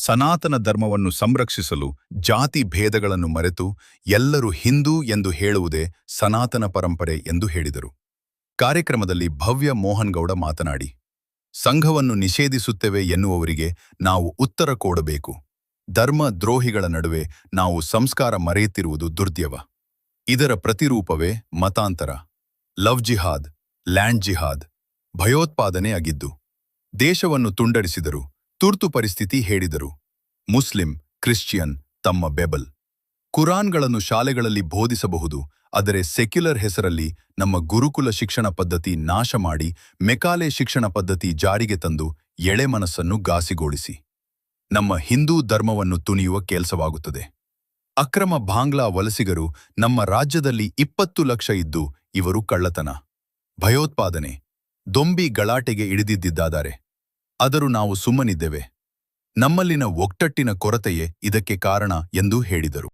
ಸನಾತನ ಧರ್ಮವನ್ನು ಸಂರಕ್ಷಿಸಲು ಜಾತಿ ಭೇದಗಳನ್ನು ಮರೆತು ಎಲ್ಲರೂ ಹಿಂದೂ ಎಂದು ಹೇಳುವುದೇ ಸನಾತನ ಪರಂಪರೆ ಎಂದು ಹೇಳಿದರು. ಕಾರ್ಯಕ್ರಮದಲ್ಲಿ ಭವ್ಯ ಮೋಹನ್ ಗೌಡ ಮಾತನಾಡಿ, ಸಂಘವನ್ನು ನಿಷೇಧಿಸುತ್ತೇವೆ ಎನ್ನುವವರಿಗೆ ನಾವು ಉತ್ತರ ಕೊಡಬೇಕು. ಧರ್ಮ ದ್ರೋಹಿಗಳ ನಡುವೆ ನಾವು ಸಂಸ್ಕಾರ ಮರೆಯುತ್ತಿರುವುದು ದುರ್ದೈವ. ಇದರ ಪ್ರತಿರೂಪವೇ ಮತಾಂತರ, ಲವ್ ಜಿಹಾದ್, ಲ್ಯಾಂಡ್ ಜಿಹಾದ್, ಭಯೋತ್ಪಾದನೆ ಆಗಿದ್ದು ದೇಶವನ್ನು ತುಂಡರಿಸಿದರು. ತುರ್ತು ಪರಿಸ್ಥಿತಿ ಹೇಳಿದರು. ಮುಸ್ಲಿಂ, ಕ್ರಿಶ್ಚಿಯನ್ ತಮ್ಮ ಬೆಬಲ್ ಕುರಾನ್ಗಳನ್ನು ಶಾಲೆಗಳಲ್ಲಿ ಬೋಧಿಸಬಹುದು, ಆದರೆ ಸೆಕ್ಯುಲರ್ ಹೆಸರಲ್ಲಿ ನಮ್ಮ ಗುರುಕುಲ ಶಿಕ್ಷಣ ಪದ್ಧತಿ ನಾಶ ಮಾಡಿ ಮೆಕಾಲೆ ಶಿಕ್ಷಣ ಪದ್ಧತಿ ಜಾರಿಗೆ ತಂದು ಎಳೆ ಮನಸ್ಸನ್ನು ಘಾಸಿಗೊಳಿಸಿ ನಮ್ಮ ಹಿಂದೂ ಧರ್ಮವನ್ನು ತುಣಿಯುವ ಕೆಲಸವಾಗುತ್ತದೆ. ಅಕ್ರಮ ಬಾಂಗ್ಲಾ ವಲಸಿಗರು ನಮ್ಮ ರಾಜ್ಯದಲ್ಲಿ 20 ಲಕ್ಷ ಇದ್ದು ಇವರು ಕಳ್ಳತನ, ಭಯೋತ್ಪಾದನೆ, ದೊಂಬಿ ಗಲಾಟೆಗೆ ಇಳಿದಿದ್ದಾರೆ. ಆದರೂ ನಾವು ಸುಮ್ಮನಿದ್ದೇವೆ. ನಮ್ಮಲ್ಲಿನ ಒಗ್ಗಟ್ಟಿನ ಕೊರತೆಯೇ ಇದಕ್ಕೆ ಕಾರಣ ಎಂದು ಹೇಳಿದರು.